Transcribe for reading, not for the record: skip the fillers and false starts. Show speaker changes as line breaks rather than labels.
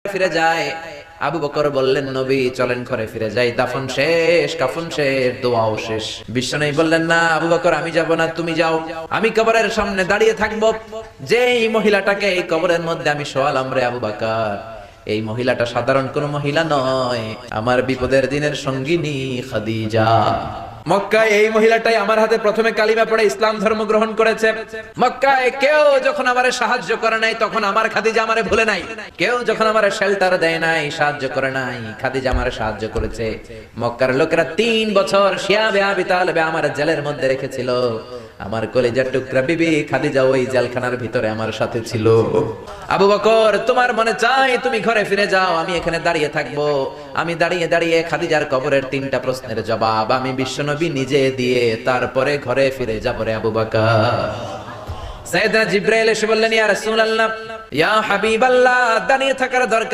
ফিরে যায়। আবু বকর বললেন, নবী চলেন ঘরে ফিরে যাই, দাফন শেষ, কাফন শেষ, দোয়াও শেষ। বিশ্বনবী বললেন, না আবু বকর, আমি যাব না, তুমি যাও, আমি কবরের সামনে দাঁড়িয়ে থাকবো। যেই মহিলাটাকে এই কবরের মধ্যে আমি শোয়ালাম রে আবু বকর, এই মহিলাটা সাধারণ কোন মহিলা নয়, আমার বিপদের দিনের সঙ্গিনী খাদিজা। মক্কায় এই মহিলাটাই আমার হাতে প্রথমে কালিমা পড়ে ইসলাম ধর্ম গ্রহণ করেছে। মক্কায় কেউ যখন আমারে সাহায্য করে নাই, তখন আমার খাদিজা আমারে ভুলে নাই। কেউ যখন আমারে শেল্টার দেয় নাই, সাহায্য করে নাই, খাদিজা আমারে সাহায্য করেছে। মক্কার লোকেরা 3 বছর শিয়াবে আবি তালেবে আমার জেলের মধ্যে রেখেছিল। আমার কলিজার টুকরা বিবি খাদিজা ওই জেলখানার ভিতরে আমার সাথে ছিল। আবু বকর, তোমার মনে চাই তুমি ঘরে ফিরে যাও, আমি এখানে দাঁড়িয়ে থাকবো। আমি দাঁড়িয়ে দাঁড়িয়ে খাদিজার কবরের 3টা প্রশ্নের জবাব আমি বিশ্বনবী নিজে দিয়ে তারপরে ঘরে ফিরে যাব রে আবু বকর। সাইয়েদনা জিবরাইল এসে বললেন, ইয়া রাসূলুল্লাহ, ইয়া হাবিবাল্লাহ, দাঁড়িয়ে থাকার দরকার